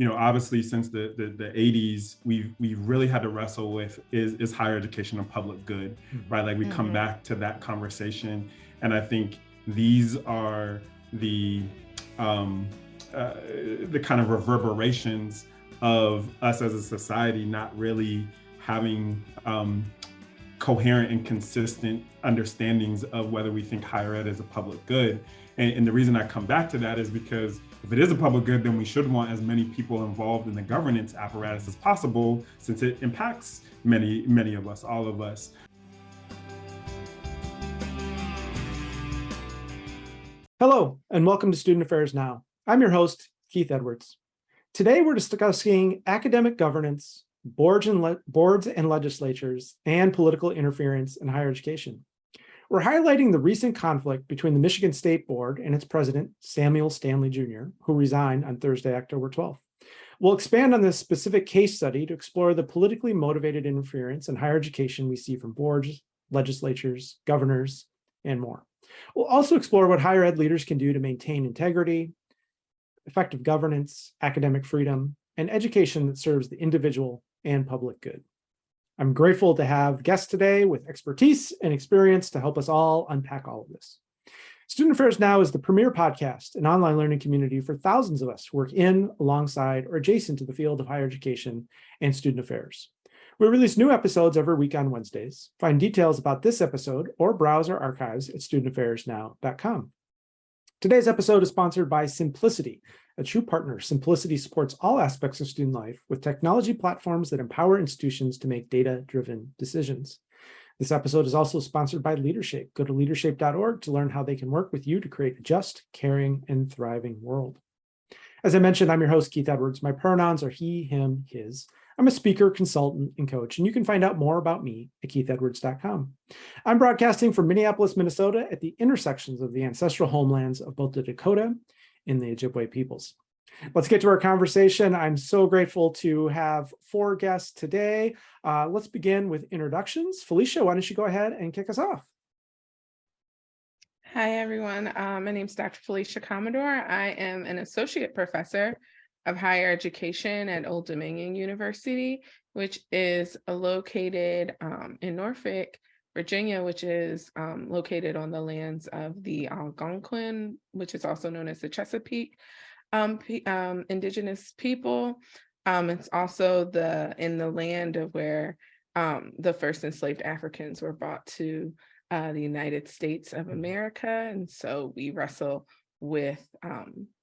obviously since the 80s, we've really had to wrestle with is higher education a public good, right? Like we come back to that conversation, and I think these are the kind of reverberations of us as a society not really having coherent and consistent understandings of whether we think higher ed is a public good. And the reason I come back to that is because if it is a public good, then we should want as many people involved in the governance apparatus as possible, since it impacts many of us, all of us. Hello, and welcome to Student Affairs Now. I'm your host, Keith Edwards. Today, we're discussing academic governance, boards and legislatures, and political interference in higher education. We're highlighting the recent conflict between the Michigan State Board and its president, Samuel Stanley Jr., who resigned on Thursday, October 12th. We'll expand on this specific case study to explore the politically motivated interference in higher education we see from boards, legislatures, governors, and more. We'll also explore what higher ed leaders can do to maintain integrity, effective governance, academic freedom, and education that serves the individual and public good. I'm grateful to have guests today with expertise and experience to help us all unpack all of this. Student Affairs Now is the premier podcast and online learning community for thousands of us who work in, alongside, or adjacent to the field of higher education and student affairs. We release new episodes every week on Wednesdays. Find details about this episode or browse our archives at studentaffairsnow.com. Today's episode is sponsored by Simplicity, a true partner. Simplicity supports all aspects of student life with technology platforms that empower institutions to make data-driven decisions. This episode is also sponsored by Leadershape. Go to leadershape.org to learn how they can work with you to create a just, caring, and thriving world. As I mentioned, I'm your host, Keith Edwards. My pronouns are he, him, his. I'm a speaker, consultant, and coach, and you can find out more about me at keithedwards.com. I'm broadcasting from Minneapolis, Minnesota, at the intersections of the ancestral homelands of both the Dakota and the Ojibwe peoples. Let's get to our conversation. I'm so grateful to have 4 guests today. Let's begin with introductions. Felecia, why don't you go ahead and kick us off? Hi, everyone. My name is Dr. Felecia Commodore. I am an associate professor of higher education at Old Dominion University, which is located in Norfolk, Virginia, which is located on the lands of the Algonquin, which is also known as the Chesapeake indigenous people. It's also in the land of where the first enslaved Africans were brought to the United States of America. And so we wrestle with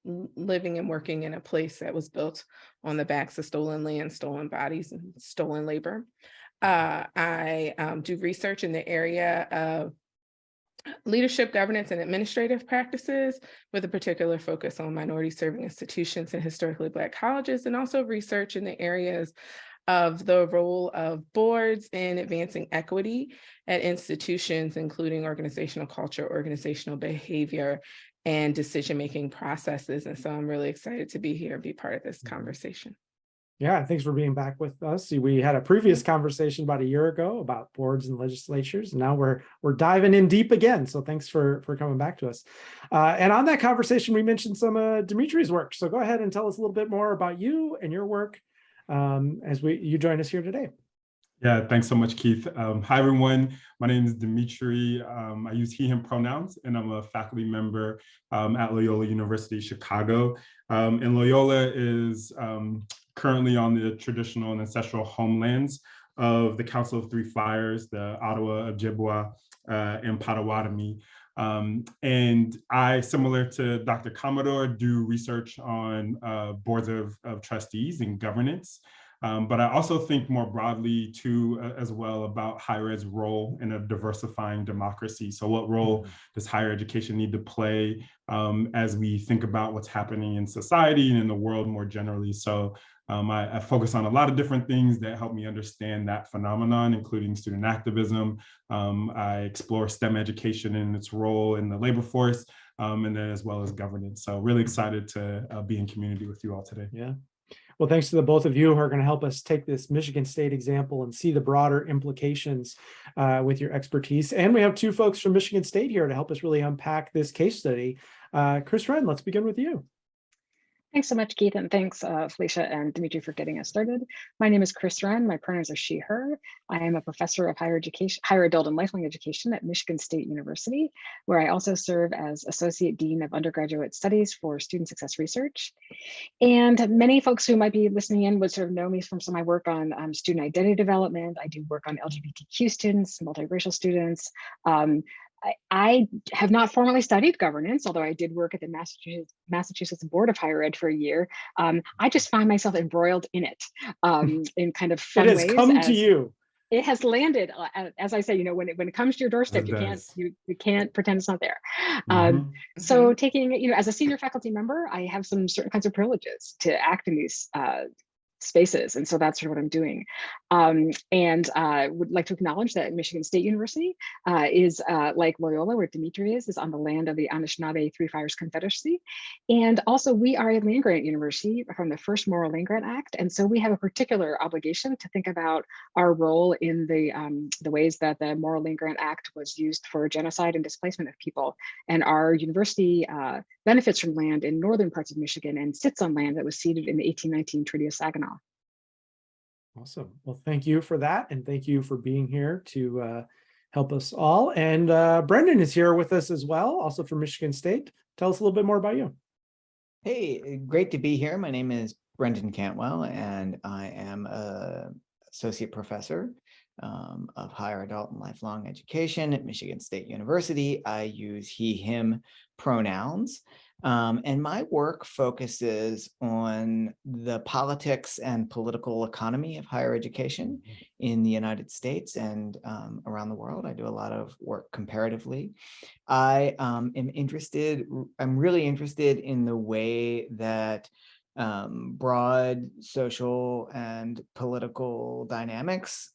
living and working in a place that was built on the backs of stolen land, stolen bodies, and stolen labor. I do research in the area of leadership, governance, and administrative practices with a particular focus on minority serving institutions and historically Black colleges, and also research in the areas of the role of boards in advancing equity at institutions, including organizational culture, organizational behavior, and decision-making processes. And so I'm really excited to be here and be part of this conversation. Yeah, thanks for being back with us. We had a previous conversation about a year ago about boards and legislatures, and now we're diving in deep again. So thanks for coming back to us. And on that conversation, we mentioned some of Demetri's work. So go ahead and tell us a little bit more about you and your work as you join us here today. Yeah, thanks so much, Keith. Hi, everyone. My name is Demetri. I use he, him pronouns, and I'm a faculty member at Loyola University, Chicago. And Loyola is currently on the traditional and ancestral homelands of the Council of Three Fires, the Ottawa, Ojibwa, and Potawatomi. And I, similar to Dr. Commodore, do research on boards of trustees and governance. But I also think more broadly too, as well, about higher ed's role in a diversifying democracy. So what role does higher education need to play as we think about what's happening in society and in the world more generally? So I focus on a lot of different things that help me understand that phenomenon, including student activism. I explore STEM education and its role in the labor force, and then as well as governance. So really excited to be in community with you all today. Yeah. Well, thanks to the both of you who are going to help us take this Michigan State example and see the broader implications with your expertise. And we have 2 folks from Michigan State here to help us really unpack this case study. Kris Renn, let's begin with you. Thanks so much, Keith, and thanks, Felecia and Demetri, for getting us started. My name is Kris Renn. My pronouns are she, her. I am a professor of higher education, higher adult and lifelong education at Michigan State University, where I also serve as Associate Dean of Undergraduate Studies for Student Success Research. And many folks who might be listening in would sort of know me from some of my work on student identity development. I do work on LGBTQ students, multiracial students. I have not formally studied governance, although I did work at the Massachusetts Board of Higher Ed for a year. I just find myself embroiled in it in kind of fun ways. It has come to you. It has landed, as I say, you know, when it comes to your doorstep, you can't pretend it's not there. So taking, you know, as a senior faculty member, I have some certain kinds of privileges to act in these spaces. And so that's sort of what I'm doing. And would like to acknowledge that Michigan State University is like Loyola, where Demetri is on the land of the Anishinaabe Three Fires Confederacy. And also we are a land grant university from the first Moral Land Grant Act. And so we have a particular obligation to think about our role in the ways that the Moral Land Grant Act was used for genocide and displacement of people. And our university benefits from land in northern parts of Michigan and sits on land that was ceded in the 1819 Treaty of Saginaw. Awesome. Well, thank you for that. And thank you for being here to help us all. And Brendan is here with us as well, also from Michigan State. Tell us a little bit more about you. Hey, great to be here. My name is Brendan Cantwell, and I am an associate professor of higher adult and lifelong education at Michigan State University. I use he, him pronouns. And my work focuses on the politics and political economy of higher education in the United States and around the world. I do a lot of work comparatively. I'm really interested in the way that broad social and political dynamics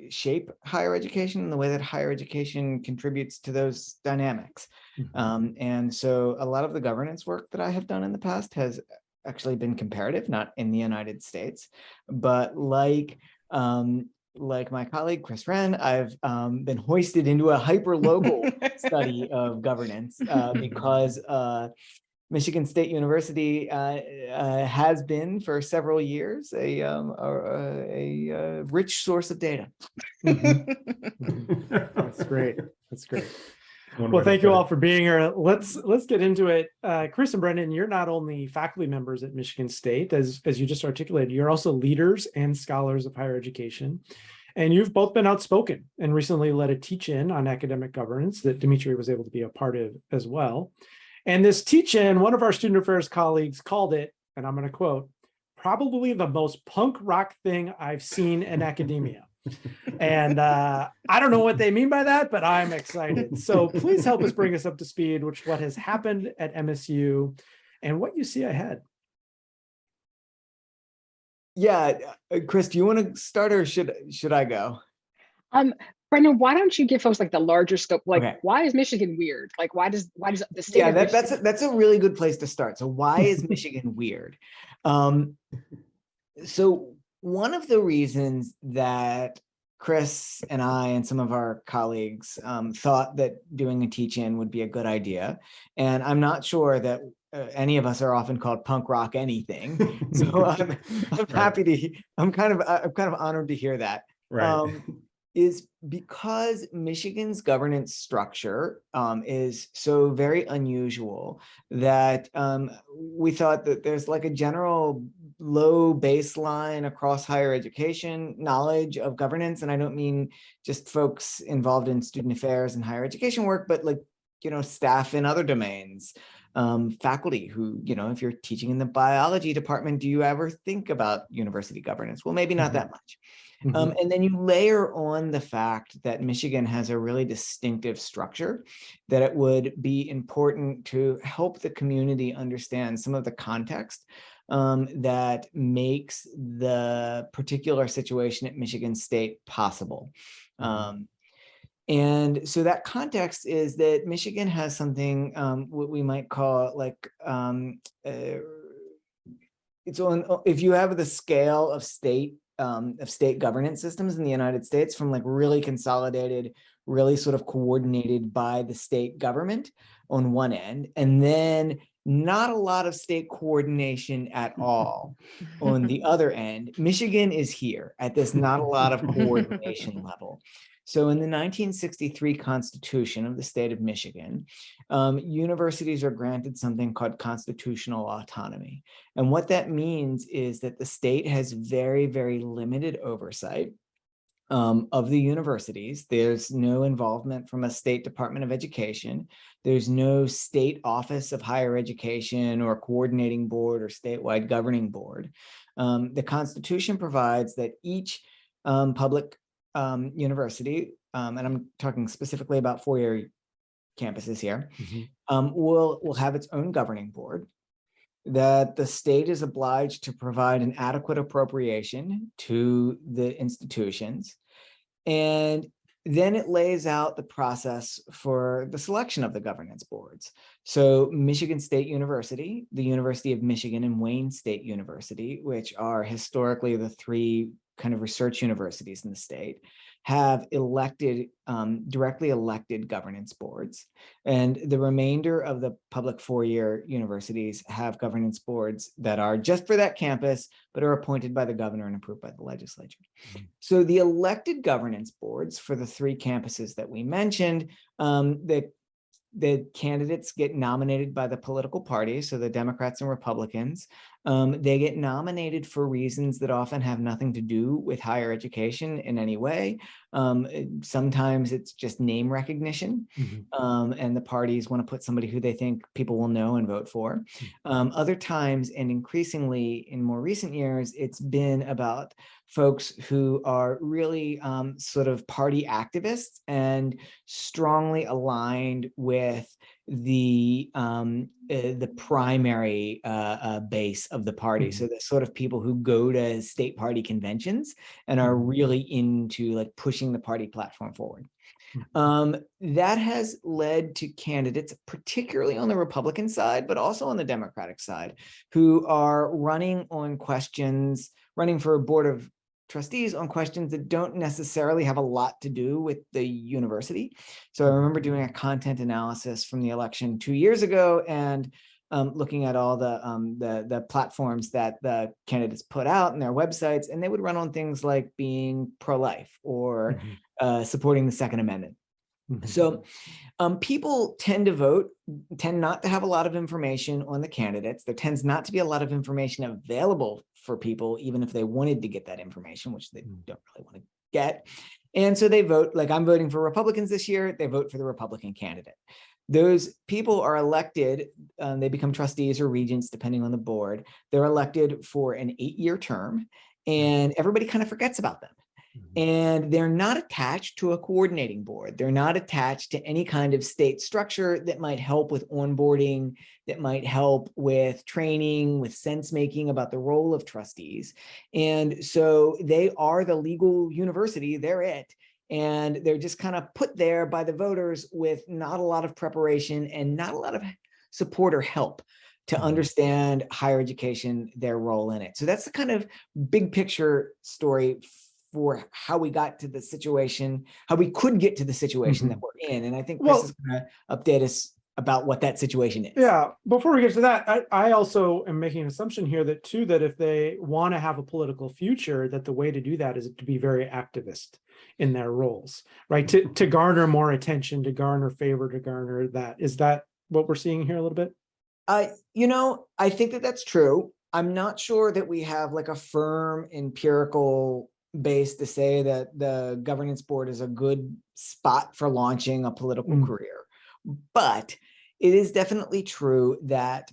shape higher education, and the way that higher education contributes to those dynamics. And so a lot of the governance work that I have done in the past has actually been comparative, not in the United States, but like my colleague Kris Renn, I've been hoisted into a hyper-local study of governance because Michigan State University has been for several years a rich source of data. That's great. That's great. Well, thank you all for being here. Let's get into it. Kris and Brendan, you're not only faculty members at Michigan State, as you just articulated, you're also leaders and scholars of higher education. And you've both been outspoken and recently led a teach-in on academic governance that Demetri was able to be a part of as well. And this teach-in, one of our student affairs colleagues called it, and I'm going to quote, probably the most punk rock thing I've seen in academia. And I don't know what they mean by that, but I'm excited. So please help us bring us up to speed with what has happened at MSU and what you see ahead. Yeah, Kris, do you want to start, or should I go? Brendan, why don't you give folks like the larger scope? Like, okay. Why is Michigan weird? Like, why does the state? Yeah, that's a really good place to start. So why is Michigan weird? So one of the reasons that Kris and I and some of our colleagues thought that doing a teach-in would be a good idea, and I'm not sure that any of us are often called punk rock anything. So I'm happy to. I'm kind of honored to hear that. Right. Is because Michigan's governance structure is so very unusual that we thought that there's like a general low baseline across higher education knowledge of governance. And I don't mean just folks involved in student affairs and higher education work, but like, you know, staff in other domains, faculty who, you know, if you're teaching in the biology department, do you ever think about university governance? Well, maybe not that much. And then you layer on the fact that Michigan has a really distinctive structure, that it would be important to help the community understand some of the context that makes the particular situation at Michigan State possible. And so that context is that Michigan has something what we might call like it's on, if you have the scale of state governance systems in the United States, from like really consolidated, really sort of coordinated by the state government, on one end, and then not a lot of state coordination at all on the other end. Michigan is here at this not a lot of coordination level. So in the 1963 Constitution of the state of Michigan, universities are granted something called constitutional autonomy. And what that means is that the state has very, very limited oversight of the universities. There's no involvement from a state Department of Education. There's no state office of higher education or coordinating board or statewide governing board. The Constitution provides that each public university, and I'm talking specifically about four-year campuses here, will have its own governing board, that the state is obliged to provide an adequate appropriation to the institutions. And then it lays out the process for the selection of the governance boards. So Michigan State University, the University of Michigan, and Wayne State University, which are historically the three kind of research universities in the state, have elected, directly elected governance boards. And the remainder of the public four-year universities have governance boards that are just for that campus, but are appointed by the governor and approved by the legislature. So the elected governance boards for the three campuses that we mentioned, the candidates get nominated by the political parties, so the Democrats and Republicans. They get nominated for reasons that often have nothing to do with higher education in any way. Sometimes it's just name recognition, and the parties want to put somebody who they think people will know and vote for. Other times, and increasingly in more recent years, it's been about folks who are really sort of party activists and strongly aligned with the primary base of the party. So the sort of people who go to state party conventions and are really into like pushing the party platform forward. That has led to candidates, particularly on the Republican side, but also on the Democratic side, who are running on questions, running for a board of trustees on questions that don't necessarily have a lot to do with the university. So I remember doing a content analysis from the election 2 years ago and looking at all the platforms that the candidates put out in their websites, and they would run on things like being pro-life or supporting the Second Amendment. So people tend not to have a lot of information on the candidates. There tends not to be a lot of information available for people, even if they wanted to get that information, which they don't really want to get. And so they vote, like I'm voting for Republicans this year, they vote for the Republican candidate. Those people are elected, they become trustees or regents, depending on the board. They're elected for an 8-year term, and everybody kind of forgets about them. And they're not attached to a coordinating board. They're not attached to any kind of state structure that might help with onboarding, that might help with training, with sense making about the role of trustees. And so they are the legal university, they're it. And they're just kind of put there by the voters with not a lot of preparation and not a lot of support or help to understand higher education, their role in it. So that's the kind of big picture story for how we got to the situation, how we could get to the situation that we're in. And I think Kris is going to update us about what that situation is. Yeah, before we get to that, I also am making an assumption here that too, that if they want to have a political future, that the way to do that is to be very activist in their roles, right? To garner more attention, to garner favor, to garner that. Is that what we're seeing here a little bit? You know, I think that that's true. I'm not sure that we have like a firm empirical base to say that the governance board is a good spot for launching a political career. But it is definitely true that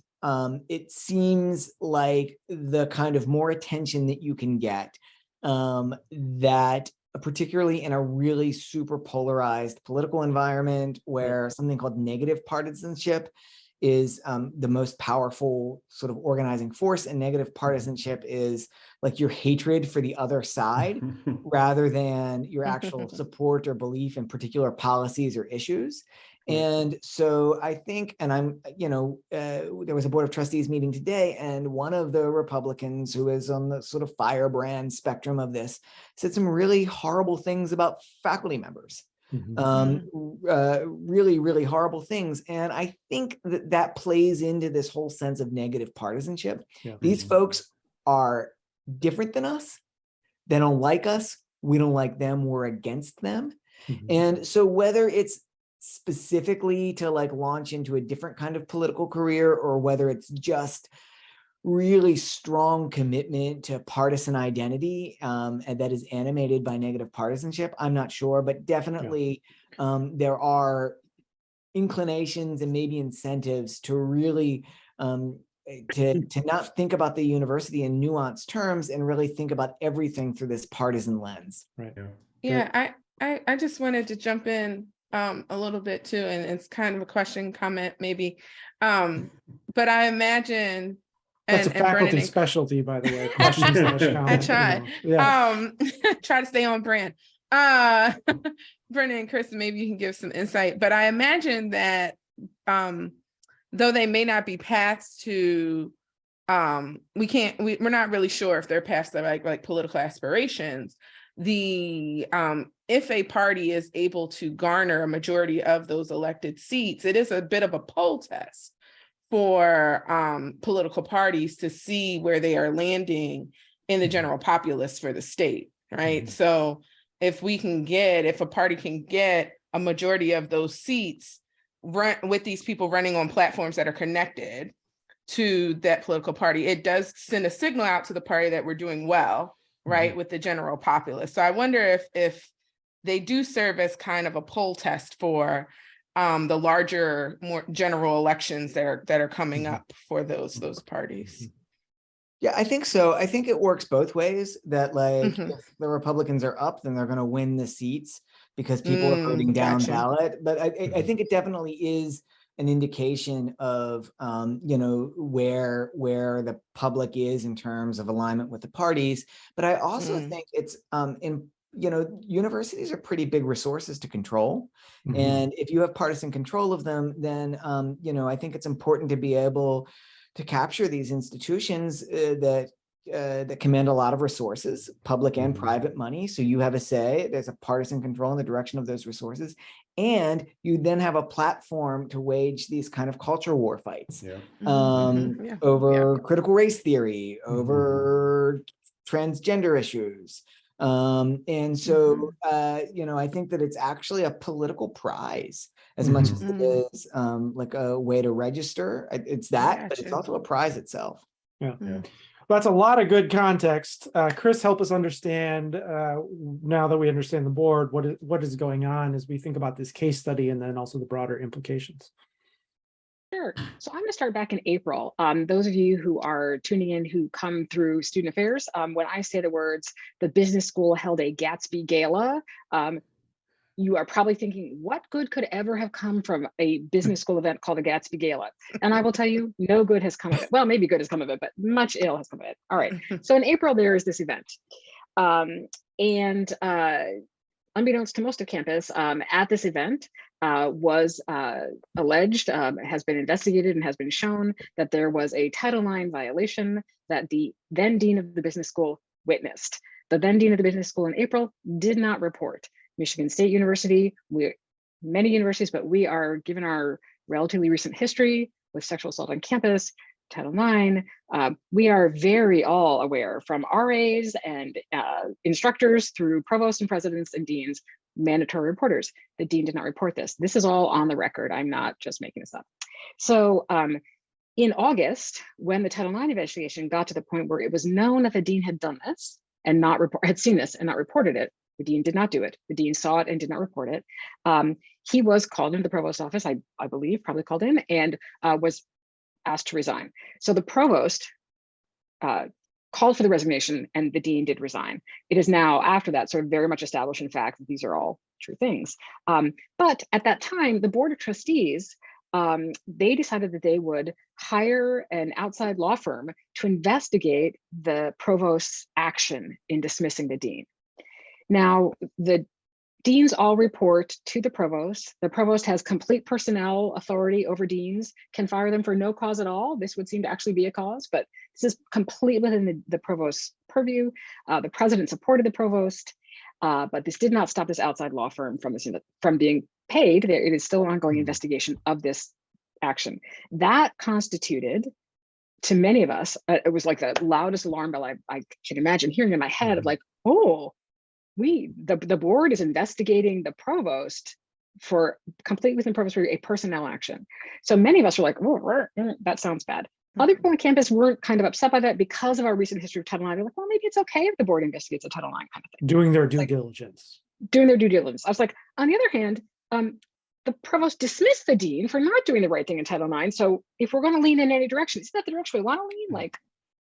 it seems like the kind of more attention that you can get, that particularly in a really super polarized political environment where something called negative partisanship is the most powerful sort of organizing force, and negative partisanship is like your hatred for the other side rather than your actual support or belief in particular policies or issues. And so I think, and I'm, you know, there was a board of trustees meeting today, and one of the Republicans who is on the sort of firebrand spectrum of this said some really horrible things about faculty members. really, really horrible things. And I think that that plays into this whole sense of negative partisanship. Yeah. These folks are different than us. They don't like us. We don't like them. We're against them. And so whether it's specifically to like launch into a different kind of political career, or whether it's just really strong commitment to partisan identity and that is animated by negative partisanship, I'm not sure, but definitely there are inclinations and maybe incentives to really to not think about the university in nuanced terms and really think about everything through this partisan lens. Right. Yeah, I just wanted to jump in a little bit too, and it's kind of a question, comment maybe, but I imagine that's a faculty Brennan specialty, by the way. Questions I try. Yeah. Try to stay on brand. Brennan and Kris, maybe you can give some insight, but I imagine that though they may not be paths to we're not really sure if they're paths to like political aspirations. If a party is able to garner a majority of those elected seats, it is a bit of a poll test for political parties to see where they are landing in the general populace for the state, right? So if a party can get a majority of those seats with these people running on platforms that are connected to that political party, it does send a signal out to the party that we're doing well, right, with the general populace. So I wonder if they do serve as kind of a poll test for the larger, more general elections that are coming up for those parties. Yeah, I think so. I think it works both ways, that like if the Republicans are up, then they're going to win the seats because people are voting down ballot. But I think it definitely is an indication of where the public is in terms of alignment with the parties. But I also think it's universities are pretty big resources to control. And if you have partisan control of them, then I think it's important to be able to capture these institutions that command a lot of resources, public and private money. So you have a say, there's a partisan control in the direction of those resources. And you then have a platform to wage these kind of culture war fights over critical race theory, over transgender issues. And so, I think that it's actually a political prize as much as it is like a way to register. It's that, but it's also a prize itself. Yeah. Well, that's a lot of good context. Kris, help us understand, now that we understand the board, what is going on as we think about this case study and then also the broader implications. Sure. So I'm going to start back in April. Those of you who are tuning in who come through student affairs, when I say the words, the business school held a Gatsby Gala, you are probably thinking, what good could ever have come from a business school event called a Gatsby Gala? And I will tell you, no good has come of it. Well, maybe good has come of it, but much ill has come of it. All right. So in April, there is this event. Unbeknownst to most of campus, at this event was alleged, has been investigated and has been shown that there was a Title IX violation that the then dean of the business school witnessed. The then dean of the business school in April did not report. Michigan State University, many universities, but we are, given our relatively recent history with sexual assault on campus, Title IX, we are very all aware from RAs and instructors through provosts and presidents and deans, mandatory reporters. The dean did not report this. This is all on the record. I'm not just making this up. So in August, when the Title IX investigation got to the point where it was known that the dean had done this and had seen this and not reported it, the dean did not do it. The dean saw it and did not report it. He was called into the provost's office, I believe, probably called in, and was asked to resign. So the provost called for the resignation and the dean did resign. It is now, after that, sort of very much established in fact that these are all true things. But at that time, the board of trustees, they decided that they would hire an outside law firm to investigate the provost's action in dismissing the dean. Now, the deans all report to the provost. The provost has complete personnel authority over deans, can fire them for no cause at all. This would seem to actually be a cause, but this is completely within the provost's purview. The president supported the provost. But this did not stop this outside law firm from being paid. It is still an ongoing investigation of this action. That constituted, to many of us, it was like the loudest alarm bell I can imagine hearing in my head of like, oh, the board is investigating the provost for complete within provost for a personnel action. So many of us were like, oh, that sounds bad. Other people on campus weren't kind of upset by that because of our recent history of Title IX. They're like, well, maybe it's okay if the board investigates a Title IX kind of thing. Doing their due diligence. Doing their due diligence. I was like, on the other hand, the provost dismissed the dean for not doing the right thing in Title IX. So if we're going to lean in any direction, isn't that the direction we want to lean? Like,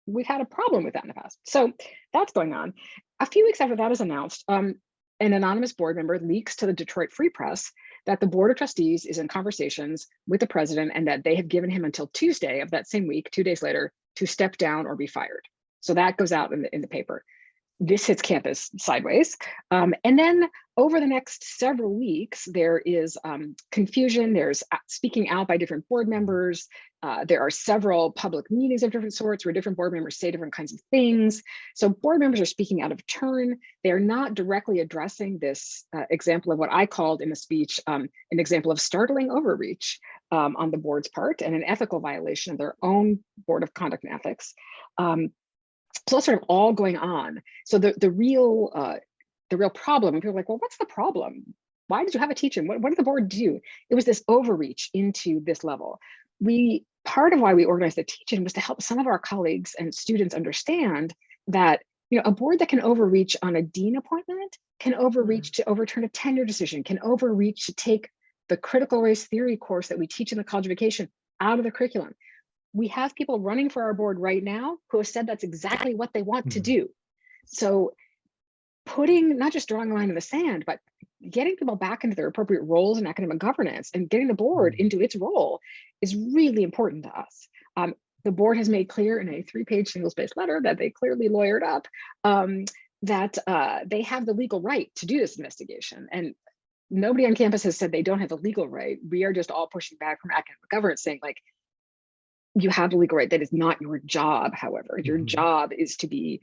we've had a problem with that in the past. So that's going on. A few weeks after that is announced, an anonymous board member leaks to the Detroit Free Press that the Board of Trustees is in conversations with the president and that they have given him until Tuesday of that same week, 2 days later, to step down or be fired. So that goes out in the paper. This hits campus sideways. And then over the next several weeks, there is confusion. There's speaking out by different board members. There are several public meetings of different sorts where different board members say different kinds of things. So board members are speaking out of turn. They're not directly addressing this example of what I called in the speech, an example of startling overreach on the board's part and an ethical violation of their own board of conduct and ethics. So that's sort of all going on. So the real problem, and people are like, well, what's the problem? Why did you have a teach-in? What did the board do? It was this overreach into this level. Part of why we organized the teach-in was to help some of our colleagues and students understand that, you know, a board that can overreach on a dean appointment can overreach to overturn a tenure decision, can overreach to take the critical race theory course that we teach in the College of Education out of the curriculum. We have people running for our board right now who have said that's exactly what they want to do. So not just drawing a line in the sand, but getting people back into their appropriate roles in academic governance and getting the board into its role is really important to us. The board has made clear in a 3-page single-spaced letter that they clearly lawyered up that they have the legal right to do this investigation. And nobody on campus has said they don't have the legal right. We are just all pushing back from academic governance saying, like, you have the legal right. That is not your job, however. Your job is to be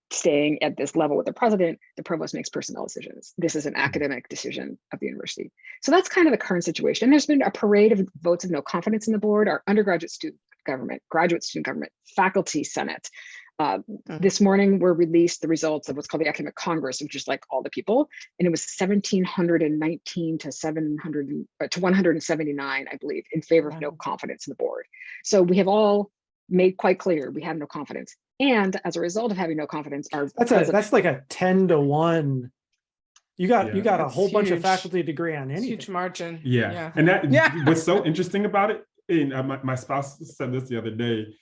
staying at this level with the president. The provost makes personnel decisions. This is an academic decision of the university. So that's kind of the current situation. And there's been a parade of votes of no confidence in the board, our undergraduate student government, graduate student government, faculty senate. This morning were released the results of what's called the Academic Congress, which is like all the people, and it was 1,719 to 179, I believe, in favor of no confidence in the board. So we have all made quite clear we have no confidence, and as a result of having no confidence, that's like a 10 to 1. You got a whole bunch of faculty degree on anything. Huge margin. Yeah. And that what's so interesting about it, and my spouse said this the other day.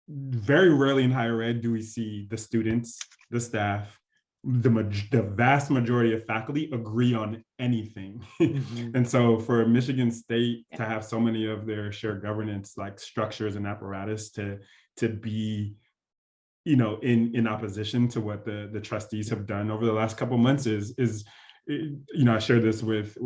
Very rarely in higher ed do we see the students, the staff, the vast majority of faculty agree on anything. And so for Michigan State to have so many of their shared governance like structures and apparatus to be, you know, in opposition to what the trustees have done over the last couple of months is you know, I shared this with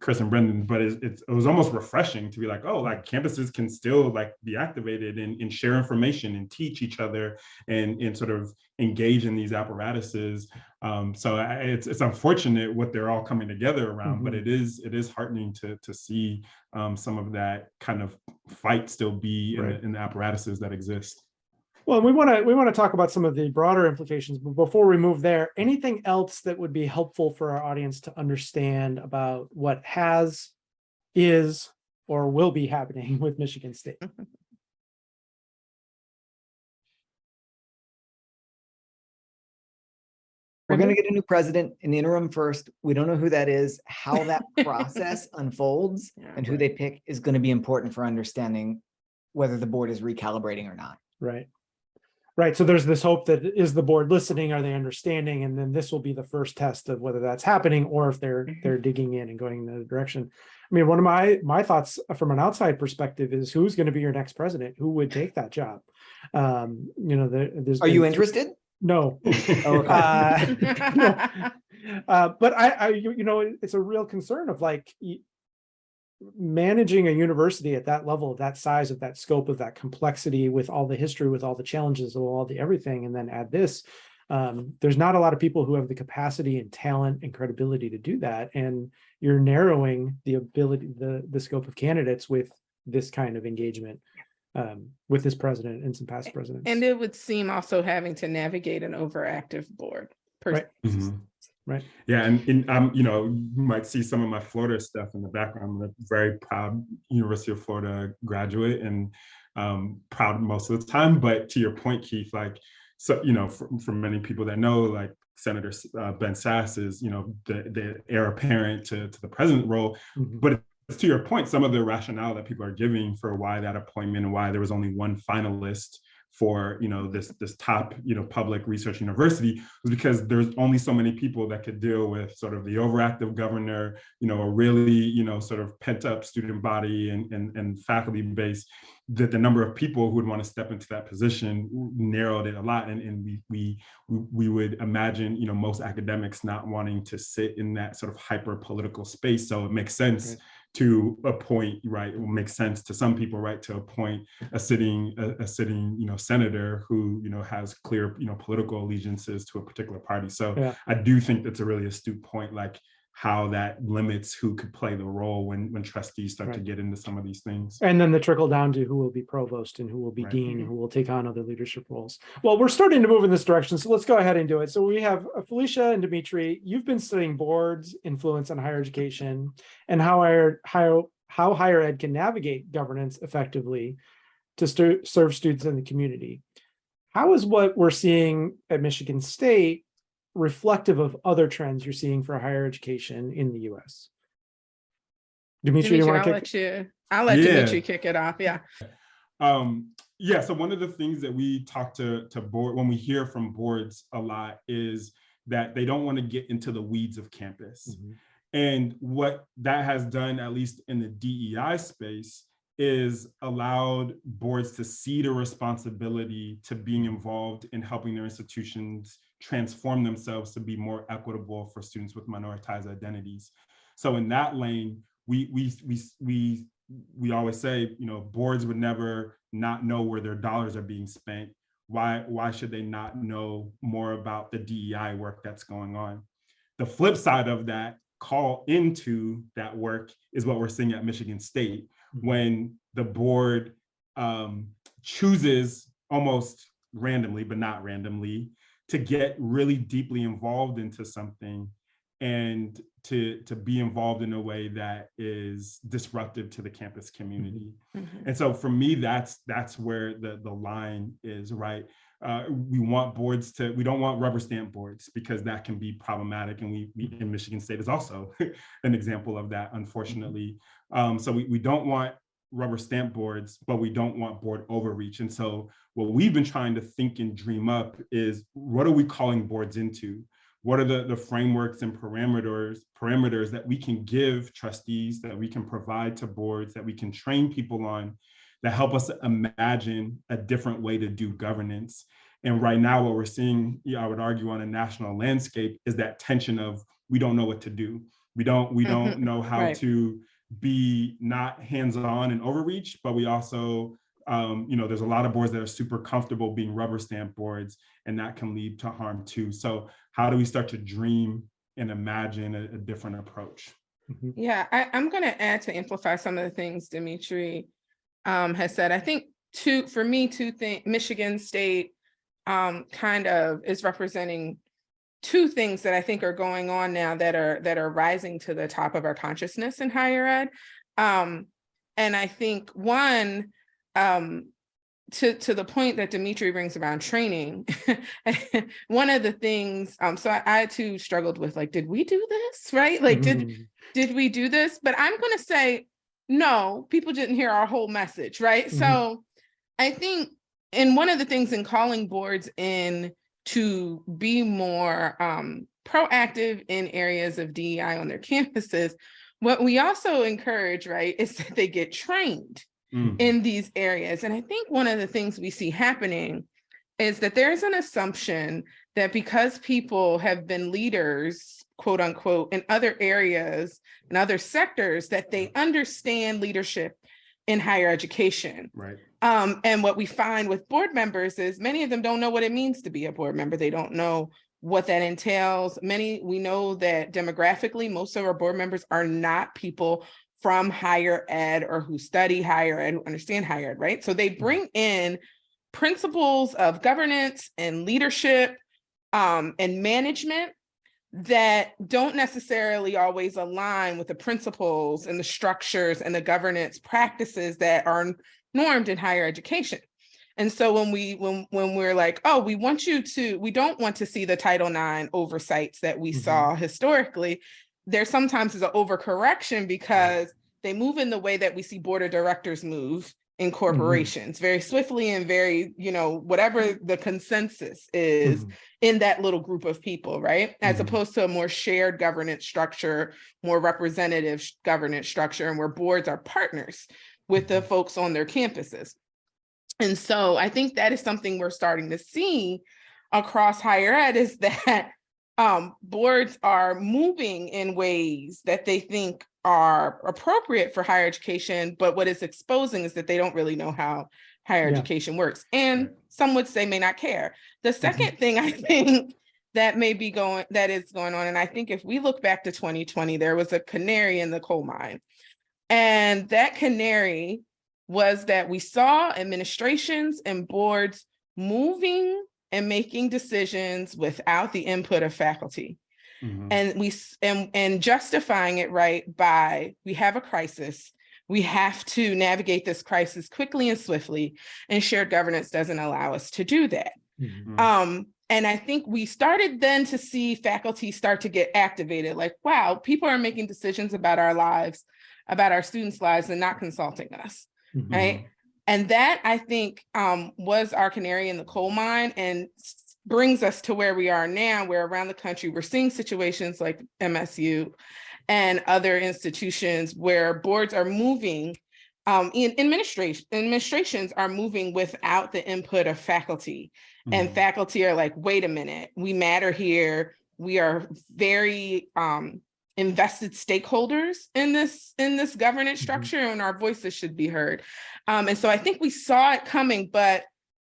Kris and Brendan, but it was almost refreshing to be like, oh, like campuses can still like be activated and share information and teach each other and sort of engage in these apparatuses. So it's unfortunate what they're all coming together around, but it is heartening to see some of that kind of fight still be in the apparatuses that exist. Well, we want to talk about some of the broader implications, but before we move there, anything else that would be helpful for our audience to understand about what is, or will be happening with Michigan State? We're going to get a new president in the interim first. We don't know who that is. How that process unfolds and who they pick is going to be important for understanding whether the board is recalibrating or not. Right. So there's this hope that is the board listening? Are they understanding? And then this will be the first test of whether that's happening or if they're digging in and going in the direction. I mean, one of my thoughts from an outside perspective is who's going to be your next president? Who would take that job? You know, Are you interested? No. But I you know, it's a real concern of like managing a university at that level, of that size, of that scope, of that complexity, with all the history, with all the challenges, of all the everything, and then add this. There's not a lot of people who have the capacity and talent and credibility to do that. And you're narrowing the ability, the scope of candidates with this kind of engagement with this president and some past presidents. And it would seem also having to navigate an overactive board. Right. Right. Yeah, and you know, you might see some of my Florida stuff in the background. I'm a very proud University of Florida graduate and proud most of the time. But to your point, Keith, like, so, you know, for many people that know, like Senator Ben Sasse is, you know, the heir apparent to the president role. But to your point, some of the rationale that people are giving for why that appointment and why there was only one finalist for, you know, this top, you know, public research university was because there's only so many people that could deal with sort of the overactive governor, you know, a really, you know, sort of pent up student body and faculty base, that the number of people who would want to step into that position narrowed it a lot. And we would imagine, you know, most academics not wanting to sit in that sort of hyper political space. So it makes sense to appoint, right? It will make sense to some people, right, to appoint a sitting, you know, senator who, you know, has clear, you know, political allegiances to a particular party. So I do think that's a really astute point, like how that limits who could play the role when trustees start to get into some of these things. And then the trickle down to who will be provost and who will be dean and who will take on other leadership roles. Well, we're starting to move in this direction, so let's go ahead and do it. So we have Felecia and Demetri. You've been studying boards' influence on higher education and how higher ed can navigate governance effectively to serve students in the community. How is what we're seeing at Michigan State reflective of other trends you're seeing for higher education in the U.S.? Demetri, you want to kick? I'll let Demetri kick it off. Yeah. So one of the things that we talk to board when we hear from boards a lot is that they don't want to get into the weeds of campus. And what that has done, at least in the DEI space, is allowed boards to cede a responsibility to being involved in helping their institutions transform themselves to be more equitable for students with minoritized identities. So in that lane, we always say, you know, boards would never not know where their dollars are being spent. Why should they not know more about the DEI work that's going on? The flip side of that call into that work is what we're seeing at Michigan State, when the board chooses almost randomly, but not randomly, to get really deeply involved into something and to be involved in a way that is disruptive to the campus community. And so for me, that's where the line is, right? We want boards we don't want rubber stamp boards, because that can be problematic. And we in Michigan State is also an example of that, unfortunately. So we don't want rubber stamp boards, but we don't want board overreach. And so what we've been trying to think and dream up is, what are we calling boards into? What are the frameworks and parameters that we can give trustees, that we can provide to boards, that we can train people on, that help us imagine a different way to do governance? And right now, what we're seeing, I would argue, on a national landscape is that tension of, we don't know what to do. We don't know how to be not hands-on and overreach, but we also, there's a lot of boards that are super comfortable being rubber stamp boards, and that can lead to harm too. So how do we start to dream and imagine a different approach? Yeah, I'm going to add to amplify some of the things Demetri has said. I think two things. Michigan State kind of is representing two things that I think are going on now that are rising to the top of our consciousness in higher ed. And I think one, to the point that Demetri brings around training, one of the things, so I too struggled with, like, did we do this, right? Like, did we do this? But I'm going to say, no, people didn't hear our whole message, right? So I think, and one of the things in calling boards in to be more proactive in areas of DEI on their campuses, what we also encourage, right, is that they get trained in these areas. And I think one of the things we see happening is that there's an assumption that because people have been leaders, quote unquote, in other areas and other sectors, that they understand leadership in higher education. Right. And what we find with board members is many of them don't know what it means to be a board member. They don't know what that entails. We know that demographically, most of our board members are not people from higher ed or who study higher ed, understand higher ed, right? So they bring in principles of governance and leadership and management that don't necessarily always align with the principles and the structures and the governance practices that are normed in higher education. And so when we're like, oh, we don't want to see the Title IX oversights that we saw historically, there sometimes is an overcorrection because they move in the way that we see board of directors move in corporations very swiftly and very, whatever the consensus is in that little group of people, right? As opposed to a more shared governance structure, more representative governance structure, and where boards are partners with the folks on their campuses. And so I think that is something we're starting to see across higher ed, is that boards are moving in ways that they think are appropriate for higher education, but what it's exposing is that they don't really know how higher education works. And some would say may not care. The second thing I think that is going on, and I think if we look back to 2020, there was a canary in the coal mine. And that canary was that we saw administrations and boards moving and making decisions without the input of faculty. And justifying it by, we have a crisis, we have to navigate this crisis quickly and swiftly, and shared governance doesn't allow us to do that. And I think we started then to see faculty start to get activated, like, wow, people are making decisions about our lives, about our students' lives, and not consulting us, right? And that, I think, was our canary in the coal mine, and brings us to where we are now, where around the country we're seeing situations like MSU and other institutions where boards are moving, administrations are moving without the input of faculty. And faculty are like, wait a minute, we matter here. We are very invested stakeholders in this governance structure, and our voices should be heard. And so I think we saw it coming, but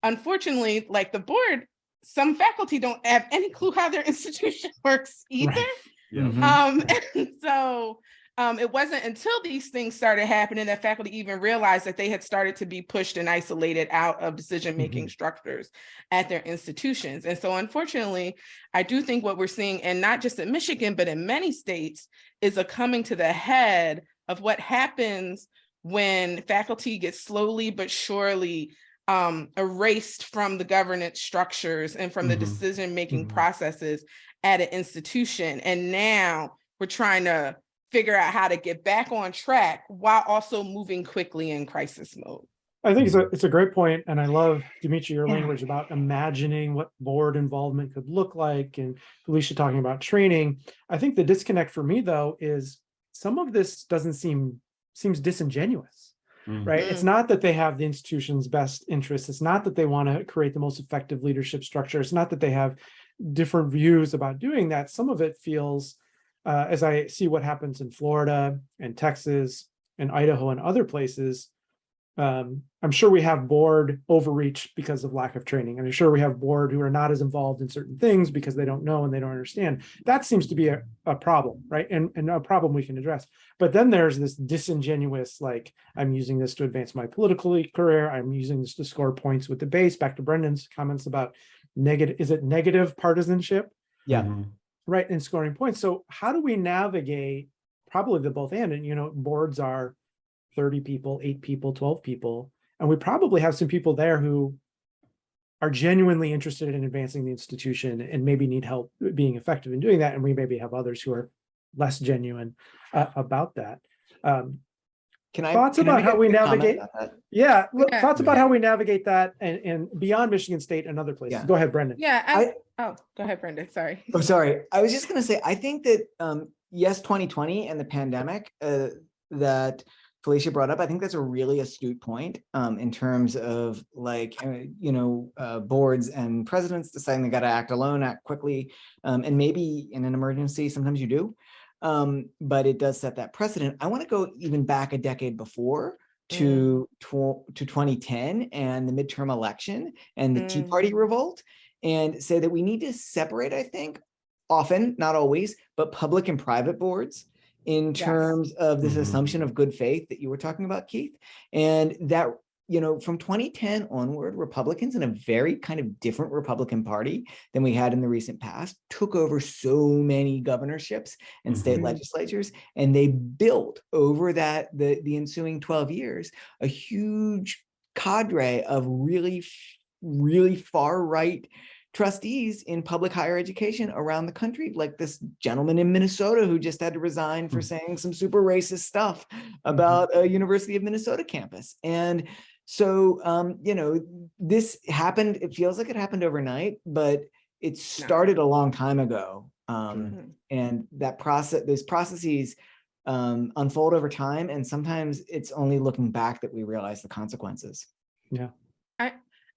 unfortunately, like the board, some faculty don't have any clue how their institution works either. And so it wasn't until these things started happening that faculty even realized that they had started to be pushed and isolated out of decision-making structures at their institutions. And so unfortunately, I do think what we're seeing, and not just in Michigan, but in many states, is a coming to the head of what happens when faculty gets slowly but surely erased from the governance structures and from the decision-making processes at an institution. And now we're trying to figure out how to get back on track while also moving quickly in crisis mode. I think it's a great point. And I love, Demetri, your language about imagining what board involvement could look like, and Felecia talking about training. I think the disconnect for me, though, is some of this seems disingenuous. Right. It's not that they have the institution's best interests. It's not that they want to create the most effective leadership structure. It's not that they have different views about doing that. Some of it feels, as I see what happens in Florida and Texas and Idaho and other places, I'm sure we have board overreach because of lack of training. And I'm sure we have board who are not as involved in certain things because they don't know and they don't understand. That seems to be a problem, right? And a problem we can address. But then there's this disingenuous, like, I'm using this to advance my political career. I'm using this to score points with the base. Back to Brendan's comments about negative partisanship? Right, and scoring points. So how do we navigate probably the both and boards are 30 people, 8 people, 12 people. And we probably have some people there who are genuinely interested in advancing the institution and maybe need help being effective in doing that. And we maybe have others who are less genuine about that. Thoughts about how we navigate? Yeah, thoughts about how we navigate that and beyond Michigan State and other places. Go ahead, Brendan. Go ahead, Brendan. Sorry. Oh, sorry. I was just going to say, I think that, yes, 2020 and the pandemic that Felecia brought up, I think that's a really astute point in terms of boards and presidents deciding they got to act alone, act quickly, and maybe in an emergency, sometimes you do. But it does set that precedent. I want to go even back a decade before to 2010 and the midterm election and the Tea Party revolt, and say that we need to separate, I think, often, not always, but public and private boards in terms of this assumption of good faith that you were talking about, Keith. And that, from 2010 onward, Republicans, in a very kind of different Republican Party than we had in the recent past, took over so many governorships and state legislatures, and they built over the ensuing 12 years a huge cadre of really, really far right trustees in public higher education around the country, like this gentleman in Minnesota who just had to resign for saying some super racist stuff about a University of Minnesota campus. And so, this happened, it feels like it happened overnight, but it started a long time ago. And that process, those processes unfold over time. And sometimes it's only looking back that we realize the consequences. Yeah.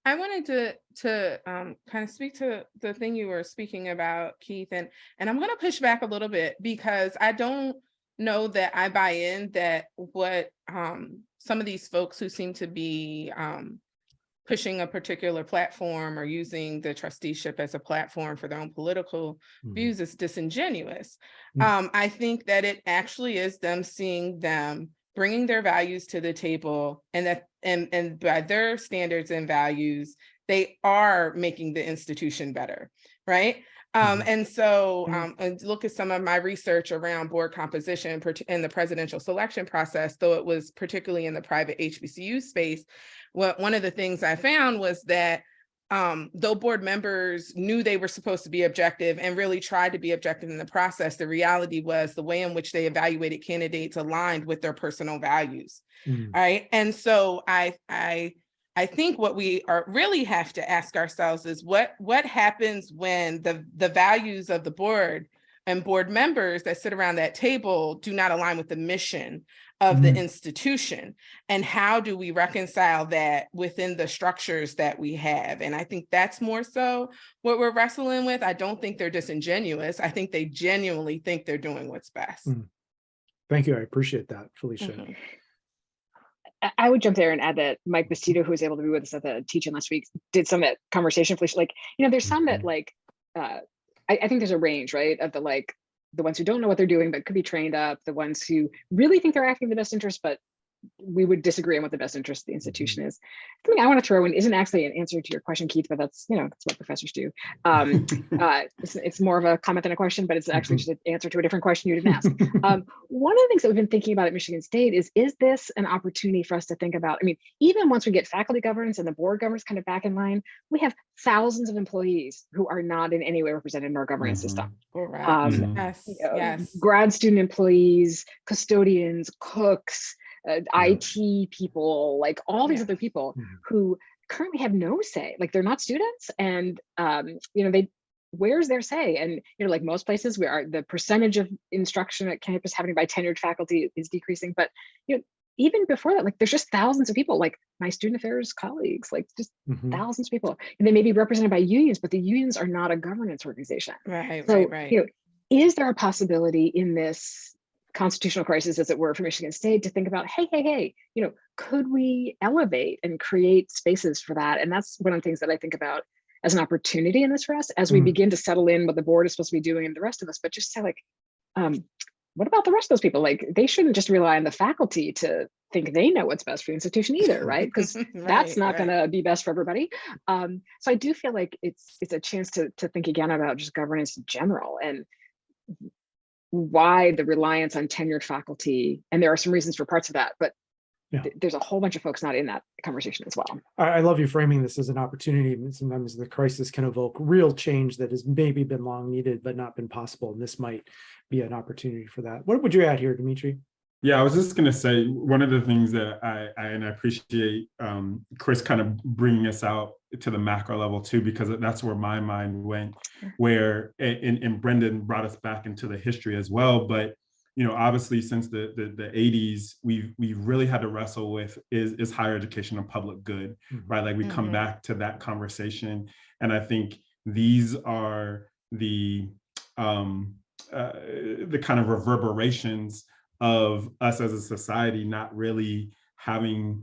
I wanted to kind of speak to the thing you were speaking about, Keith, and I'm going to push back a little bit, because I don't know that I buy in that what some of these folks who seem to be pushing a particular platform or using the trusteeship as a platform for their own political views is disingenuous. I think that it actually is them seeing them bringing their values to the table, and that and by their standards and values, they are making the institution better, right? And so and look at some of my research around board composition in the presidential selection process, though it was particularly in the private HBCU space. One of the things I found was that though board members knew they were supposed to be objective and really tried to be objective in the process, the reality was the way in which they evaluated candidates aligned with their personal values. Right. And so I think what we really have to ask ourselves is what happens when the values of the board and board members that sit around that table do not align with the mission of the institution, and how do we reconcile that within the structures that we have? And I think that's more so what we're wrestling with. I don't think they're disingenuous. I think they genuinely think they're doing what's best. Thank you. I appreciate that, Felecia. I would jump there and add that Mike Bastido, who was able to be with us at the teach-in last week, did some of that conversation. Like, there's some that I think there's a range, right, of the ones who don't know what they're doing but could be trained up, the ones who really think they're acting in the best interest, but we would disagree on what the best interest of the institution is. Something I want to throw in isn't actually an answer to your question, Keith, but that's that's what professors do. It's more of a comment than a question, but it's actually just an answer to a different question you didn't ask. One of the things that we've been thinking about at Michigan State is this an opportunity for us to think about? I mean, even once we get faculty governance and the board governance kind of back in line, we have thousands of employees who are not in any way represented in our governance system. Grad student employees, custodians, cooks, IT people, like all these other people who currently have no say. Like, they're not students, and where's their say? And like most places, the percentage of instruction at campus happening by tenured faculty is decreasing. But even before that, like, there's just thousands of people, like my student affairs colleagues, like just thousands of people, and they may be represented by unions, but the unions are not a governance organization. Right. Is there a possibility in this constitutional crisis, as it were, for Michigan State to think about, hey, could we elevate and create spaces for that? And that's one of the things that I think about as an opportunity in this for us, as we begin to settle in what the board is supposed to be doing and the rest of us, but just say, like, what about the rest of those people? Like, they shouldn't just rely on the faculty to think they know what's best for the institution either, right? Because that's not going to be best for everybody. So I do feel like it's a chance to think again about just governance in general, and why the reliance on tenured faculty. And there are some reasons for parts of that, but there's a whole bunch of folks not in that conversation as well. I love you framing this as an opportunity. Sometimes the crisis can evoke real change that has maybe been long needed, but not been possible. And this might be an opportunity for that. What would you add here, Demetri? Yeah, I was just going to say, one of the things that I appreciate Kris kind of bringing us out to the macro level too, because that's where my mind went, where, and Brendan brought us back into the history as well. But, obviously since the 80s, we've really had to wrestle with is higher education a public good, right? Like, we come back to that conversation. And I think these are the kind of reverberations of us as a society not really having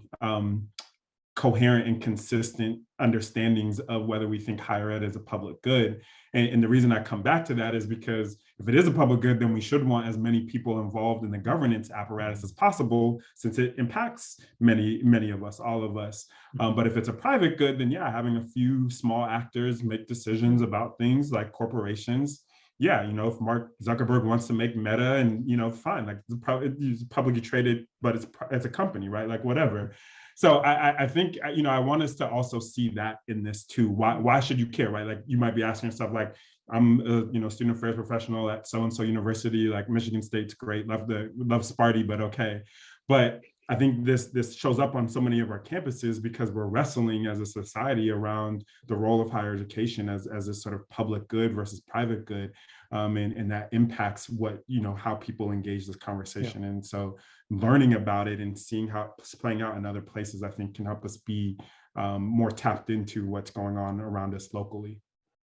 coherent and consistent understandings of whether we think higher ed is a public good. And the reason I come back to that is because if it is a public good, then we should want as many people involved in the governance apparatus as possible, since it impacts many of us, all of us. But if it's a private good, then yeah, having a few small actors make decisions about things like corporations. Yeah, you know, if Mark Zuckerberg wants to make Meta, and you know, fine, like it's publicly traded, but it's a company, right? Like whatever. So I think, you know, I want us to also see that in this too. Why should you care, right? Like you might be asking yourself, like, I'm a, you know, student affairs professional at so-and-so university, like Michigan State's great, love Sparty, but okay. But I think this shows up on so many of our campuses because we're wrestling as a society around the role of higher education as a sort of public good versus private good. And that impacts what, you know, how people engage this conversation. Yeah. And so learning about it and seeing how it's playing out in other places, I think can help us be more tapped into what's going on around us locally.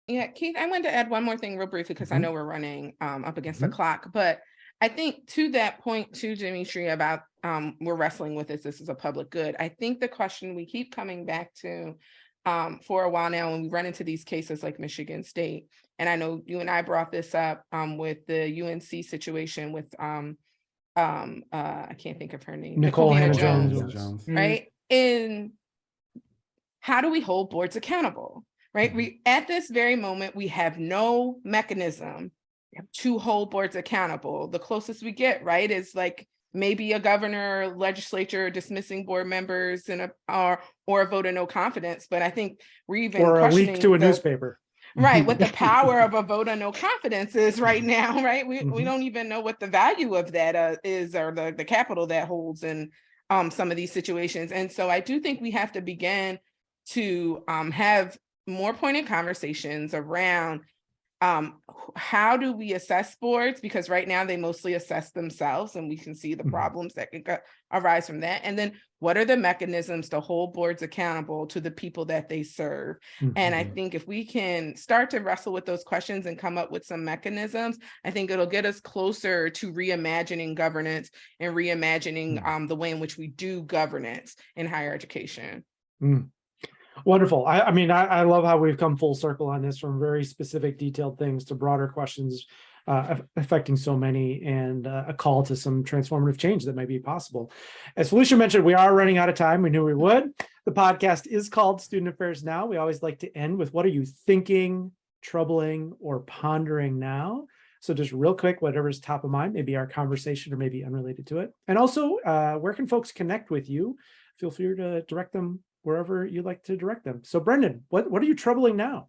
Yeah, Keith, I wanted to add one more thing real briefly, because I know we're running up against the clock, but I think to that point too, Demetri, about we're wrestling with this is a public good. I think the question we keep coming back to for a while now when we run into these cases like Michigan State, and I know you and I brought this up with the UNC situation with I can't think of her name, Nicole Hannah-Jones, right? And how do we hold boards accountable, right? We at this very moment, we have no mechanism to hold boards accountable. The closest we get, right, is like maybe a governor or legislature dismissing board members in or a vote of no confidence. But I think we're even or a leak to a newspaper. Right, what the power of a vote of no confidence is right now, right? We don't even know what the value of that is, or the capital that holds in some of these situations. And so I do think we have to begin to have more pointed conversations around how do we assess boards, because right now they mostly assess themselves, and we can see the problems that can arise from that. And then what are the mechanisms to hold boards accountable to the people that they serve? And I think if we can start to wrestle with those questions and come up with some mechanisms, I think it'll get us closer to reimagining governance and reimagining the way in which we do governance in higher education. Wonderful. I mean, I love how we've come full circle on this, from very specific, detailed things to broader questions affecting so many, and a call to some transformative change that might be possible. As Felecia mentioned, we are running out of time. We knew we would. The podcast is called Student Affairs Now. We always like to end with, what are you thinking, troubling, or pondering now? So just real quick, whatever's top of mind, maybe our conversation or maybe unrelated to it. And also, where can folks connect with you? Feel free to direct them wherever you'd like to direct them. So Brendan, what are you troubling now?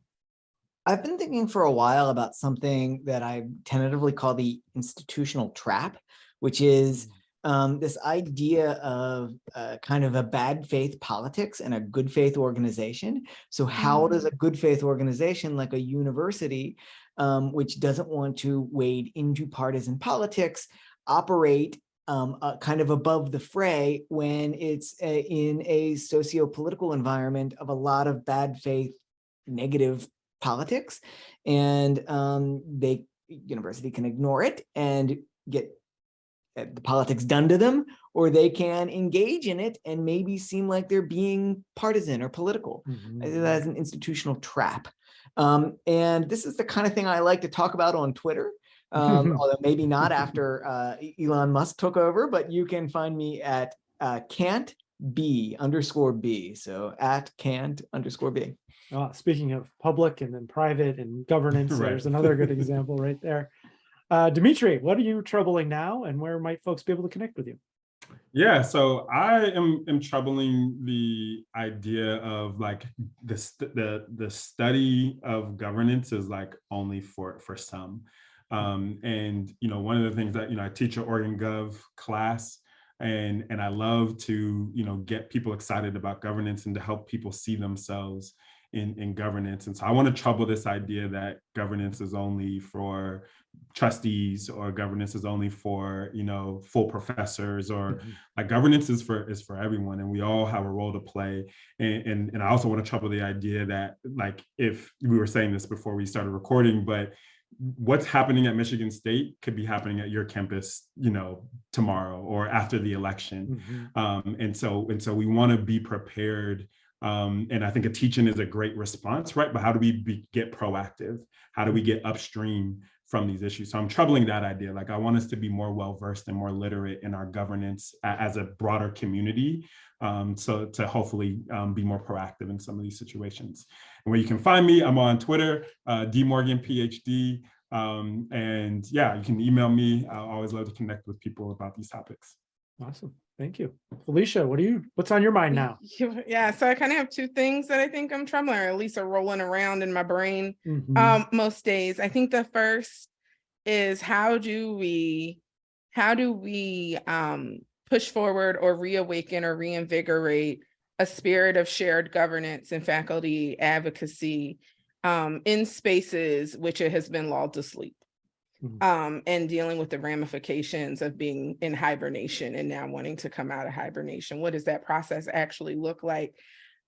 I've been thinking for a while about something that I tentatively call the institutional trap, which is this idea of kind of a bad faith politics and a good faith organization. So how does a good faith organization like a university, which doesn't want to wade into partisan politics, operate kind of above the fray when it's in a socio-political environment of a lot of bad faith, negative politics, and the university can ignore it and get the politics done to them, or they can engage in it and maybe seem like they're being partisan or political. I think that's an institutional trap. And this is the kind of thing I like to talk about on Twitter. Although maybe not after Elon Musk took over, but you can find me at Cant_B. So at Cant_B. Speaking of public and then private and governance, right. There's another good example right there. Demetri, what are you troubling now, and where might folks be able to connect with you? Yeah, so I am troubling the idea of like the study of governance is like only for some. And, you know, one of the things that, you know, I teach an Oregon Gov class, and I love to, you know, get people excited about governance and to help people see themselves in governance. And so I want to trouble this idea that governance is only for trustees, or governance is only for, you know, full professors, or like governance is for everyone, and we all have a role to play. And I also want to trouble the idea that, like, if we were saying this before we started recording, but what's happening at Michigan State could be happening at your campus, tomorrow or after the election. And so we want to be prepared. And I think a teaching is a great response, right? But how do we get proactive? How do we get upstream from these issues? So I'm troubling that idea. Like, I want us to be more well-versed and more literate in our governance as a broader community. So to hopefully be more proactive in some of these situations. And where you can find me, I'm on Twitter, DMorgan PhD. And yeah, you can email me. I always love to connect with people about these topics. Awesome. Thank you. Felecia, what's on your mind now? Yeah, so I kind of have two things that I think I'm troubling, or at least are rolling around in my brain most days. I think the first is how do we push forward or reawaken or reinvigorate a spirit of shared governance and faculty advocacy in spaces which it has been lulled to sleep, and dealing with the ramifications of being in hibernation and now wanting to come out of hibernation. What does that process actually look like?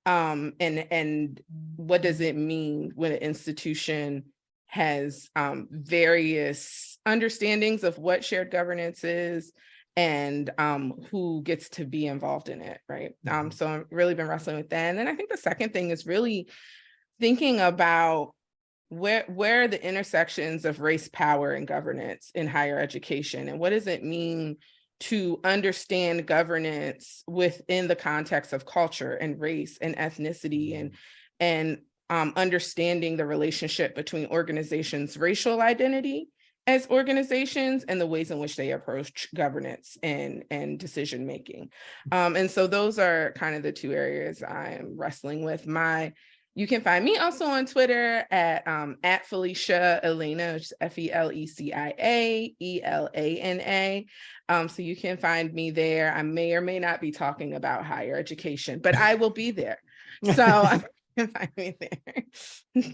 And what does it mean when an institution has various understandings of what shared governance is and who gets to be involved in it, right? So I've really been wrestling with that. And then I think the second thing is really thinking about where are the intersections of race, power, and governance in higher education, and what does it mean to understand governance within the context of culture and race and ethnicity, and understanding the relationship between organizations' racial identity as organizations and the ways in which they approach governance and decision making. And so those are kind of the two areas I'm wrestling with. You can find me also on Twitter at Felecia Elena, which is Felecia Elana. So you can find me there. I may or may not be talking about higher education, but I will be there. So you can find me there.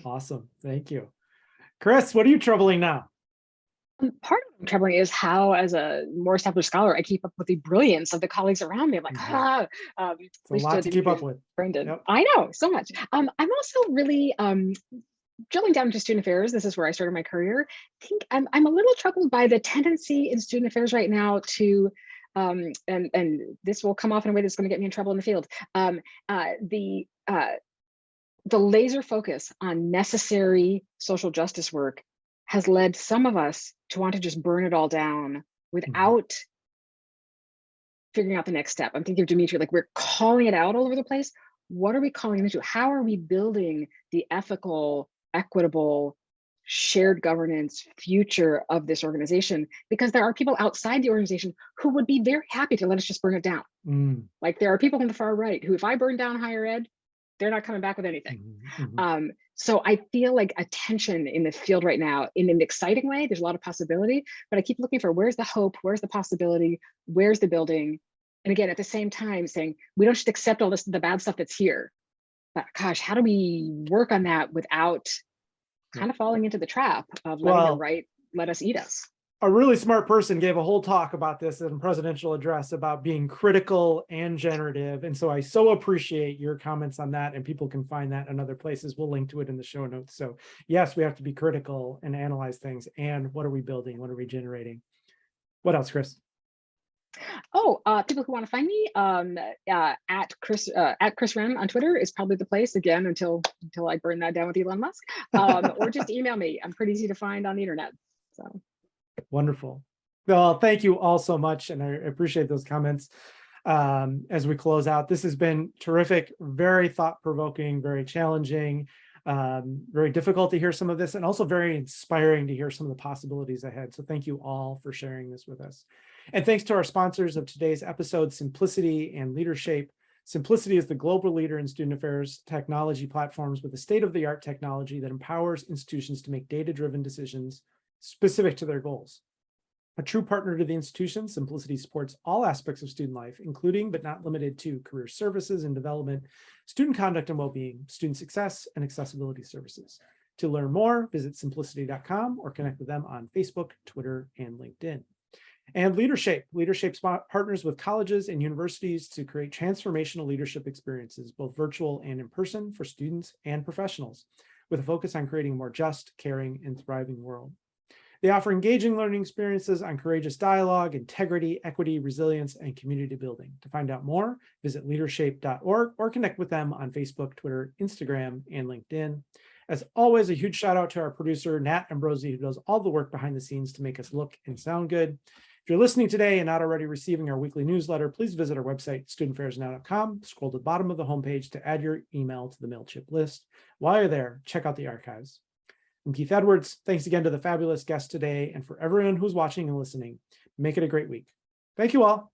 Awesome. Thank you. Kris, what are you troubling now? Part of what troubling is how, as a more established scholar, I keep up with the brilliance of the colleagues around me. I'm like, it's a lot to keep up with. Brendan, yep. I know so much. I'm also really drilling down into student affairs. This is where I started my career. I think I'm a little troubled by the tendency in student affairs right now to, and this will come off in a way that's going to get me in trouble in the field. The laser focus on necessary social justice work has led some of us to want to just burn it all down without figuring out the next step. I'm thinking of Demetri, like, we're calling it out all over the place. What are we calling it into? How are we building the ethical, equitable, shared governance future of this organization? Because there are people outside the organization who would be very happy to let us just burn it down. Like, there are people on the far right who, if I burn down higher ed, they're not coming back with anything. So I feel like a tension in the field right now in an exciting way. There's a lot of possibility, but I keep looking for where's the hope, where's the possibility, where's the building? And again, at the same time saying, we don't just accept all the bad stuff that's here, but gosh, how do we work on that without kind of falling into the trap of letting the right let us eat us? A really smart person gave a whole talk about this in a presidential address about being critical and generative. And so I so appreciate your comments on that, and people can find that in other places. We'll link to it in the show notes. So yes, we have to be critical and analyze things. And what are we building? What are we generating? What else, Kris? People who want to find me at Kris Renn on Twitter is probably the place, again, until I burn that down with Elon Musk, or just email me. I'm pretty easy to find on the internet. So. Wonderful. Well, thank you all so much. And I appreciate those comments. As we close out, this has been terrific, very thought-provoking, very challenging, very difficult to hear some of this, and also very inspiring to hear some of the possibilities ahead. So thank you all for sharing this with us. And thanks to our sponsors of today's episode, Simplicity and Leadership. Simplicity is the global leader in student affairs technology platforms with a state-of-the-art technology that empowers institutions to make data-driven decisions specific to their goals. A true partner to the institution, Simplicity supports all aspects of student life, including but not limited to career services and development, student conduct and well-being, student success, and accessibility services. To learn more, visit simplicity.com or connect with them on Facebook, Twitter, and LinkedIn. And Leadership. Leadership partners with colleges and universities to create transformational leadership experiences, both virtual and in person, for students and professionals. with a focus on creating a more just, caring, and thriving world. They offer engaging learning experiences on courageous dialogue, integrity, equity, resilience, and community building. To find out more, visit leadershape.org or connect with them on Facebook, Twitter, Instagram, and LinkedIn. As always, a huge shout out to our producer, Nat Ambrosi, who does all the work behind the scenes to make us look and sound good. If you're listening today and not already receiving our weekly newsletter, please visit our website, studentaffairsnow.com, scroll to the bottom of the homepage to add your email to the MailChimp list. While you're there, check out the archives. I'm Keith Edwards. Thanks again to the fabulous guests today, and for everyone who's watching and listening. Make it a great week. Thank you all.